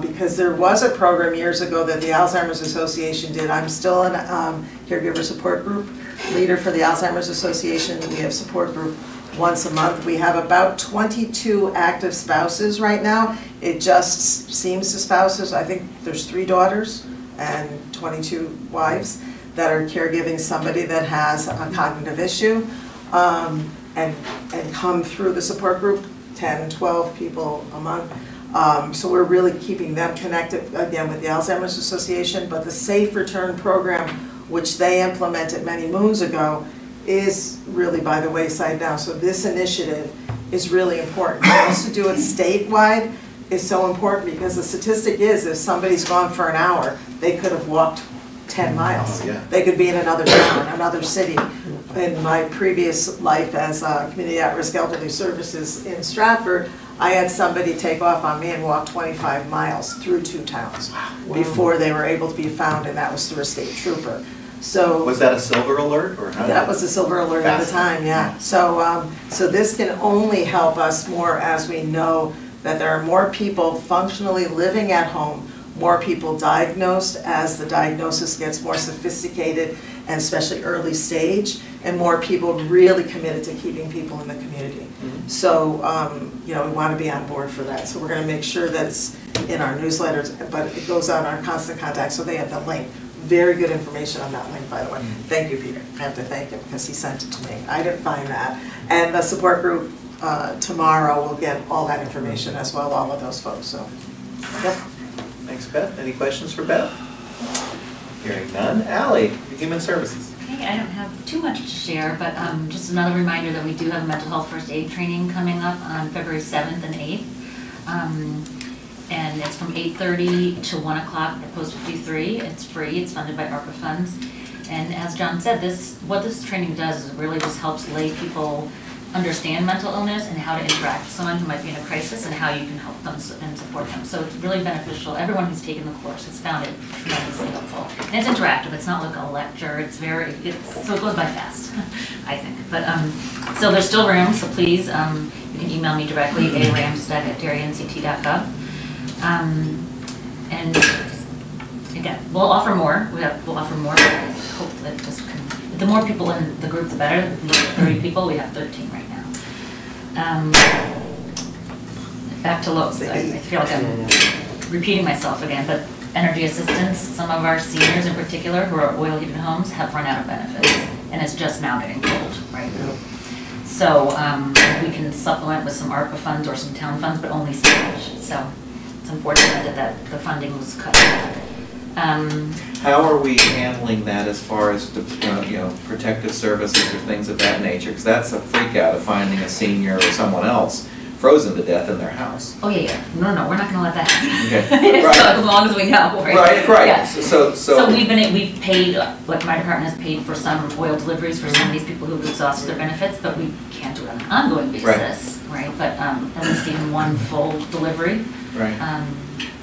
because there was a program years ago that the Alzheimer's Association did. I'm still a caregiver support group leader for the Alzheimer's Association. We have support group once a month. We have about 22 active spouses right now. It just seems to spouses, I think there's 3 daughters and 22 wives that are caregiving somebody that has a cognitive issue and come through the support group, 10, 12 people a month. So we're really keeping them connected again with the Alzheimer's Association, but the Safe Return program, which they implemented many moons ago, is really by the wayside now. So this initiative is really important. For us to do it statewide is so important because the statistic is if somebody's gone for an hour, they could have walked 10 miles. Oh, yeah. They could be in another town, another city. In my previous life as Community At-Risk Elderly Services in Stratford, I had somebody take off on me and walk 25 miles through 2 towns before they were able to be found, and that was through a state trooper. So Was that a silver alert or how? that was a silver alert at the time, yeah. So, so this can only help us more as we know that there are more people functionally living at home, more people diagnosed as the diagnosis gets more sophisticated and especially early stage, and more people really committed to keeping people in the community. So, you know, we want to be on board for that. So we're going to make sure that it's in our newsletters, but it goes out in our constant contact so they have the link. Very good information on that link, by the way. Thank you, Peter. I have to thank him because he sent it to me. I didn't find that. And the support group tomorrow will get all that information as well, all of those folks. So, yep. Thanks, Beth. Any questions for Beth? Hearing none. Allie, Human Services. Okay, I don't have too much to share, but just another reminder that we do have a mental health first aid training coming up on February 7th and 8th. And it's from 8:30 to 1 o'clock at Post 53. It's free, it's funded by ARPA funds. And as John said, what this training does is it really just helps lay people understand mental illness and how to interact with someone who might be in a crisis and how you can help them and support them. So it's really beneficial. Everyone who's taken the course has found it tremendously helpful. And it's interactive. It's not like a lecture. So it goes by fast, I think. But so there's still room. So please, you can email me directly, aramstead@darien-ct.gov. And again, we'll offer more. We'll offer more. But I hope that the more people in the group, the better. If we look at 30 people, we have 13 right now. Back to Lowe's. I feel like I'm repeating myself again, but energy assistance, some of our seniors in particular who are oil heated homes have run out of benefits, and it's just now getting cold right now. So we can supplement with some ARPA funds or some town funds, but only so much. So it's unfortunate that the funding was cut. How are we handling that as far as the, protective services or things of that nature? Because that's a freak out of finding a senior or someone else frozen to death in their house. Oh yeah. No, we're not going to let that happen. Okay. Right. So as long as we know, right? Right. Yeah. So we've paid, like my department has paid for some oil deliveries for some of these people who've exhausted their benefits, but we can't do it on an ongoing basis, right? But at least even one full delivery. Right.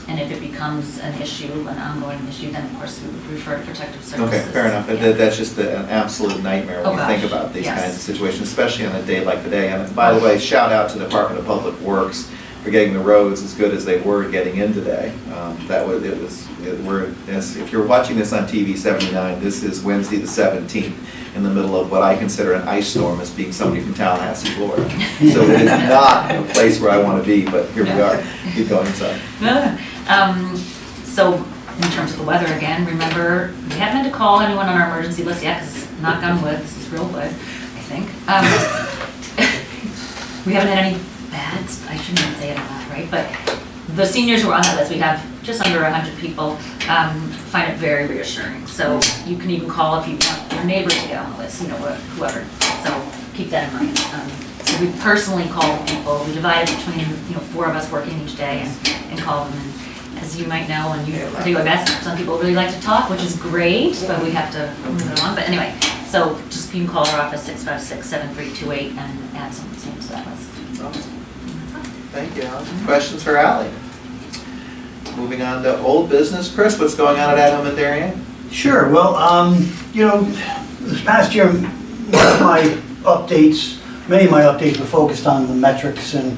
And if it becomes an issue, an ongoing issue, then of course we would refer to protective services. Okay, fair enough. Yeah. That's just an absolute nightmare when you think about these Yes. kinds of situations, especially on a day like today. And by the way, shout out to the Department of Public Works for getting the roads as good as they were getting in today. If you're watching this on TV 79, this is Wednesday the 17th, in the middle of what I consider an ice storm as being somebody from Tallahassee, Florida. So it is not a place where I want to be, but here we are. Keep going inside. So in terms of the weather again, remember, we haven't had to call anyone on our emergency list yet, because knock on wood, this is real wood, I think. We haven't had any bad, I shouldn't even say it out loud, right? But the seniors who are on that list, we have just under 100 people, find it very reassuring. So you can even call if you want your neighbor to get on the list, whoever. So keep that in mind. So we personally call people, we divide it between 4 of us working each day and call them because you might know and you do your best. Some people really like to talk, which is great, but we have to move it on. But anyway, so just you can call our office 656-7328 and add some names to that list. Thank you, Alan. Questions for Ally? Moving on to old business. Chris, what's going on at At-Home in Darien? Sure. Well, you know, this past year, many of my updates were focused on the metrics, and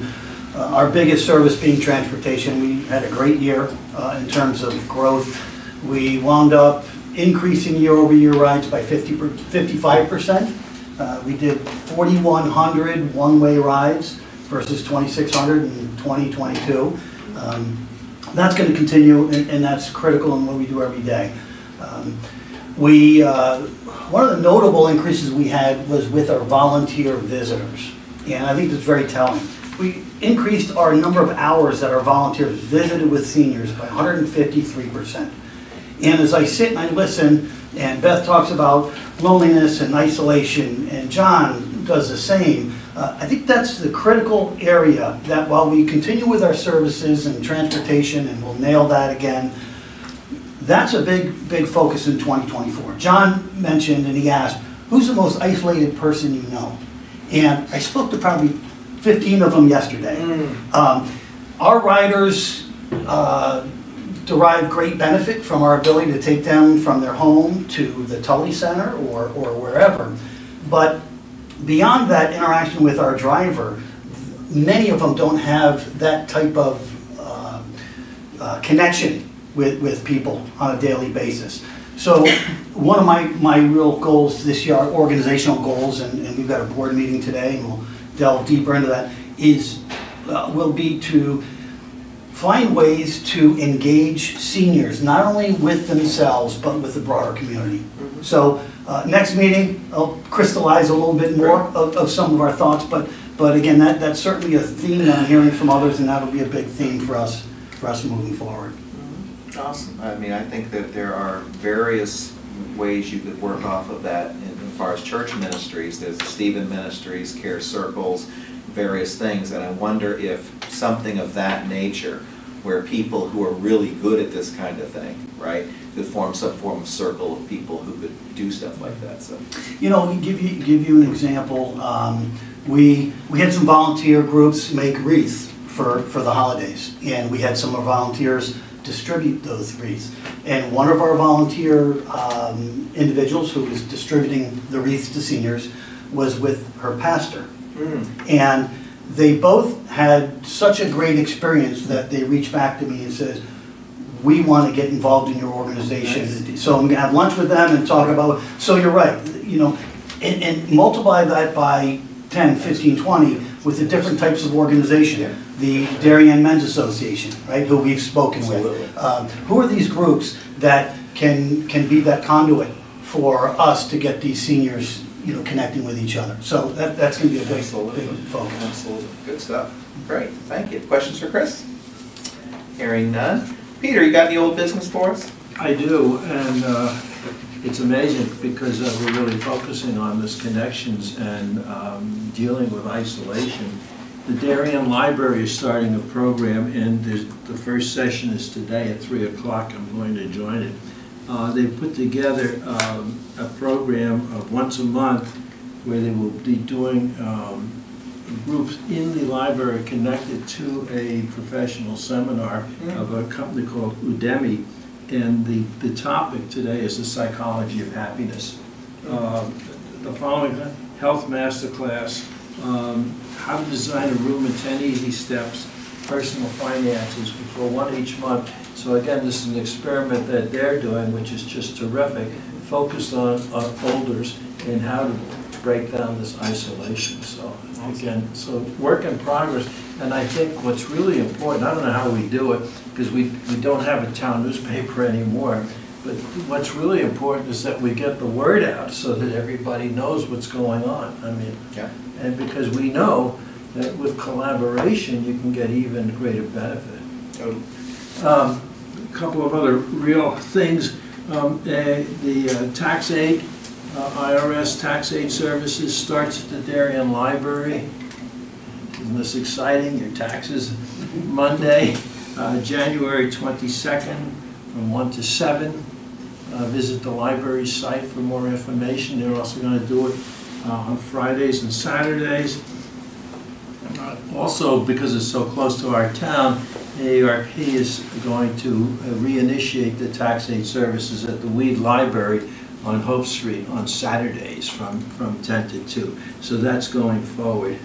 our biggest service being transportation. We had a great year in terms of growth. We wound up increasing year-over-year rides by 55%. We did 4,100 one-way rides versus 2,600 in 2022. That's going to continue, and that's critical in what we do every day. One of the notable increases we had was with our volunteer visitors, and I think that's very telling. We increased our number of hours that our volunteers visited with seniors by 153%. And as I sit and I listen, and Beth talks about loneliness and isolation, and John does the same, I think that's the critical area that while we continue with our services and transportation, and we'll nail that again, that's a big focus in 2024. John mentioned, and he asked, who's the most isolated person you know? And I spoke to probably 15 of them yesterday. Our riders derive great benefit from our ability to take them from their home to the Tully Center or wherever. But beyond that interaction with our driver, many of them don't have that type of connection with people on a daily basis. So one of my real goals this year, organizational goals, and we've got a board meeting today, and we'll delve deeper into that, will be to find ways to engage seniors, not only with themselves, but with the broader community. So next meeting, I'll crystallize a little bit more of some of our thoughts, but again, that's certainly a theme that I'm hearing from others, and that'll be a big theme for us moving forward. Awesome. I mean, I think that there are various ways you could work off of that as far as church ministries. There's Stephen Ministries, Care Circles, various things, and I wonder if something of that nature, where people who are really good at this kind of thing, right, could form some form of circle of people who could do stuff like that. So, you know, give you an example. We had some volunteer groups make wreaths for the holidays, and we had some of our volunteers distribute those wreaths. And one of our volunteer individuals who was distributing the wreaths to seniors was with her pastor. And they both had such a great experience that they reached back to me and said, we want to get involved in your organization. Nice. So I'm going to have lunch with them and talk about, so you're right, you know, and multiply that by 10, 15, 20 with the different types of organization. Yeah. The Darien Men's Association, right, who we've spoken Absolutely. With. Who are these groups that can be that conduit for us to get these seniors, you know, connecting with each other? So that's going to be a big focus. Absolutely. Good stuff. Great. Thank you. Questions for Chris? Hearing none. Peter, you got any old business for us? I do, and it's amazing because we're really focusing on this connections and dealing with isolation. The Darien Library is starting a program, and the first session is today at 3 o'clock. I'm going to join it. They put together a program of once a month where they will be doing groups in the library connected to a professional seminar of a company called Udemy. And the topic today is the psychology of happiness. The following health masterclass, how to design a room in 10 easy steps, personal finances, for one each month. So again, this is an experiment that they're doing, which is just terrific, focused on olders and how to break down this isolation. So again, so work in progress. And I think what's really important, I don't know how we do it, because we don't have a town newspaper anymore, but what's really important is that we get the word out so that everybody knows what's going on. I mean, yeah. And because we know that with collaboration you can get even greater benefit. A couple of other real things. The tax aid, IRS tax aid services starts at the Darien Library. Isn't this exciting? Your taxes Monday. January 22nd from 1 to 7. Visit the library site for more information. They're also going to do it on Fridays and Saturdays. Also, because it's so close to our town, AARP is going to reinitiate the tax aid services at the Weed Library on Hope Street on Saturdays from 10 to 2. So that's going forward.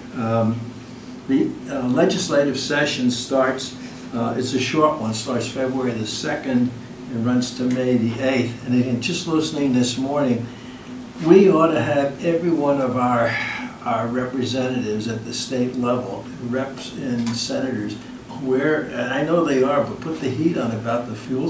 The legislative session starts, it's a short one, starts February the 2nd and runs to May the 8th. And again, just listening this morning, we ought to have every one of our representatives at the state level, reps and senators, where, and I know they are, but put the heat on about the fuel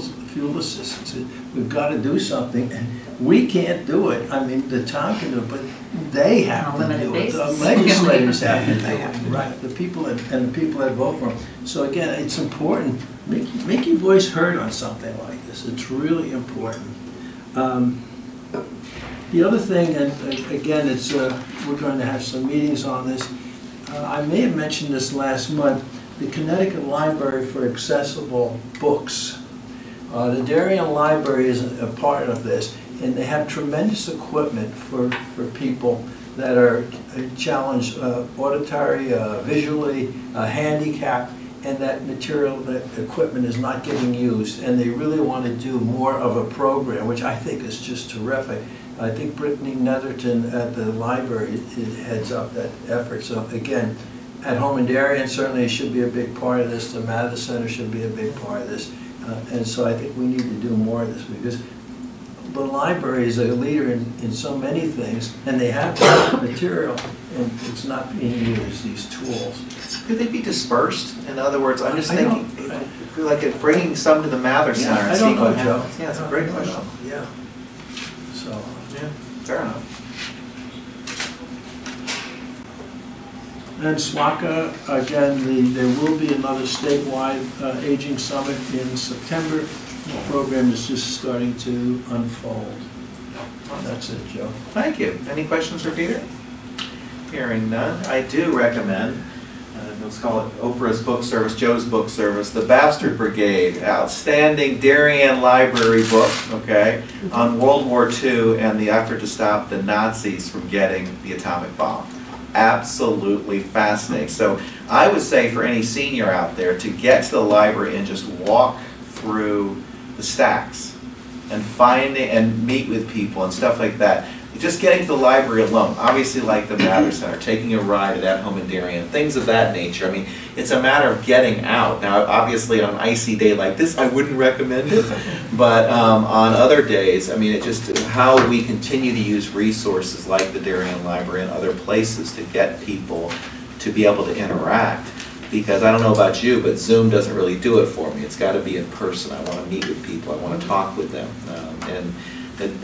assistance. We've got to do something, and we can't do it. I mean, the town can do it, but they have to do it. The legislators have to do it, right? The people and the people that vote for them. So again, it's important. Make your voice heard on something like this. It's really important. The other thing, and again, it's we're going to have some meetings on this. I may have mentioned this last month. The Connecticut Library for Accessible Books. The Darien Library is a part of this, and they have tremendous equipment for people that are challenged auditory, visually, handicapped, and that material, that equipment is not getting used, and they really want to do more of a program, which I think is just terrific. I think Brittany Netherton at the library heads up that effort. So again, at home in Darien certainly should be a big part of this. The Mather Center should be a big part of this. And so I think we need to do more of this, because the library is a leader in so many things, and they have the material, and it's not being used, these tools. Could they be dispersed? In other words, I'm just thinking, like bringing some to the Mather Center and I seeing don't what know, Joe. happens. Yeah, it's a great question. Yeah. So. Yeah, fair enough. And SWACA, again, there will be another statewide aging summit in September. The program is just starting to unfold. That's it, Joe. Thank you. Any questions for Peter? Hearing none, I do recommend, let's call it Oprah's book service, Joe's book service, The Bastard Brigade, outstanding Darien Library book, okay, on World War II and the effort to stop the Nazis from getting the atomic bomb. Absolutely fascinating. So I would say for any senior out there to get to the library and just walk through the stacks and find and meet with people and stuff like that. Just getting to the library alone, obviously like the Mather Center, taking a ride at Home in Darien, things of that nature. I mean, it's a matter of getting out. Now, obviously on an icy day like this, I wouldn't recommend it, but on other days, I mean, it just how we continue to use resources like the Darien Library and other places to get people to be able to interact. Because I don't know about you, but Zoom doesn't really do it for me. It's got to be in person. I want to meet with people. I want to talk with them.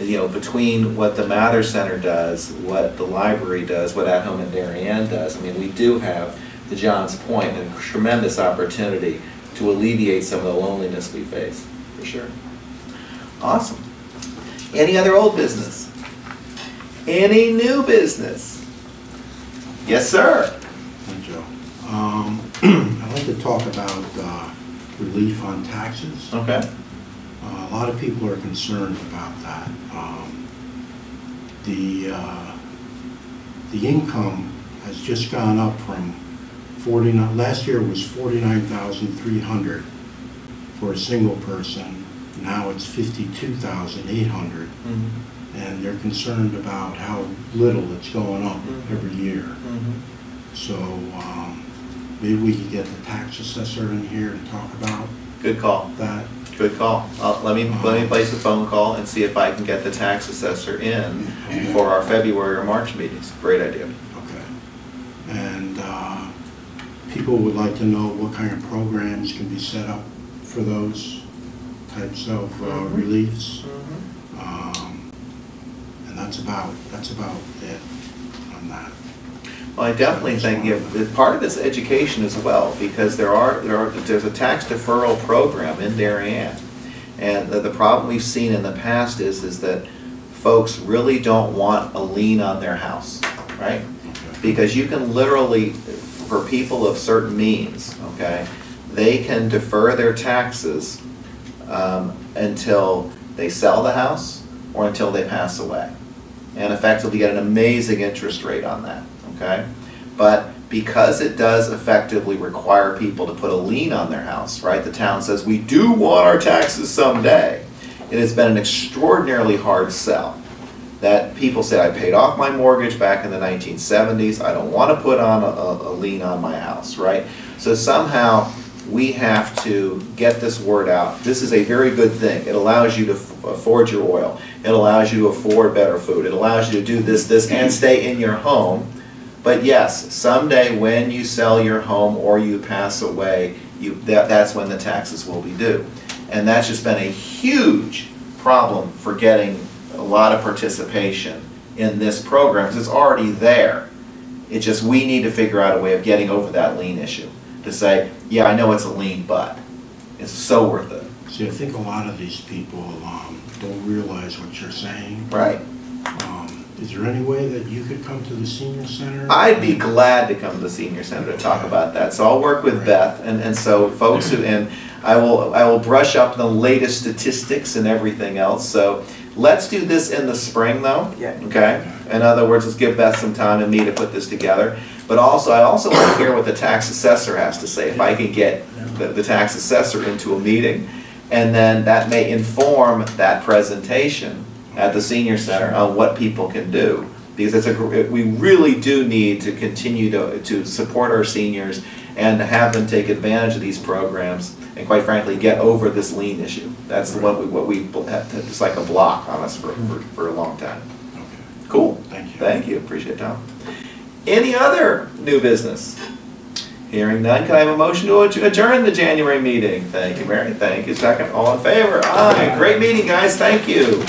You know, between what the Mather Center does, what the library does, what At Home in Darien does, I mean, we do have, to John's point, a tremendous opportunity to alleviate some of the loneliness we face, for sure. Awesome. Any other old business? Any new business? Yes, sir. Hi, Joe. I'd like to talk about relief on taxes. Okay. A lot of people are concerned about that. The income has just gone up from 49. Last year was 49,300 for a single person. Now it's 52,800, and they're concerned about how little it's going up every year. So maybe we could get the tax assessor in here to talk about Good call. that. Good call. Let me place a phone call and see if I can get the tax assessor in for our February or March meetings. Great idea. Okay. And people would like to know what kind of programs can be set up for those types of reliefs. And that's about it on that. Well, I definitely think part of this education as well, because there's a tax deferral program in Darien, and the problem we've seen in the past is that folks really don't want a lien on their house, right? Because you can literally, for people of certain means, okay, they can defer their taxes until they sell the house or until they pass away, and effectively get an amazing interest rate on that, okay? But because it does effectively require people to put a lien on their house, right? The town says, we do want our taxes someday. It has been an extraordinarily hard sell. That people say, I paid off my mortgage back in the 1970s, I don't want to put on a lien on my house, right? So somehow we have to get this word out. This is a very good thing. It allows you to afford your oil. It allows you to afford better food. It allows you to do this, and stay in your home. But yes, someday when you sell your home or you pass away, that's when the taxes will be due. And that's just been a huge problem for getting a lot of participation in this program, because it's already there. It's just we need to figure out a way of getting over that lien issue. To say, yeah, I know it's a lien, but it's so worth it. See, I think a lot of these people don't realize what you're saying. Right. Is there any way that you could come to the senior center? I'd be glad to come to the senior center to talk about that. So I'll work with Beth, and so folks who, and I will brush up the latest statistics and everything else. So let's do this in the spring, though. Yeah. Okay. In other words, let's give Beth some time and me to put this together. But also, I also want to hear what the tax assessor has to say. If I can get the tax assessor into a meeting, and then that may inform that presentation at the senior center on what people can do. Because we really do need to continue to support our seniors and have them take advantage of these programs, and quite frankly, get over this lien issue. That's the one what we have to, it's like a block on us for a long time. Okay. Cool. Thank you. Thank you. Appreciate it, Tom. Any other new business? Hearing none, can I have a motion to adjourn the January meeting? Thank you, Mary. Thank you. Second. All in favor? Aye. Great meeting, guys. Thank you.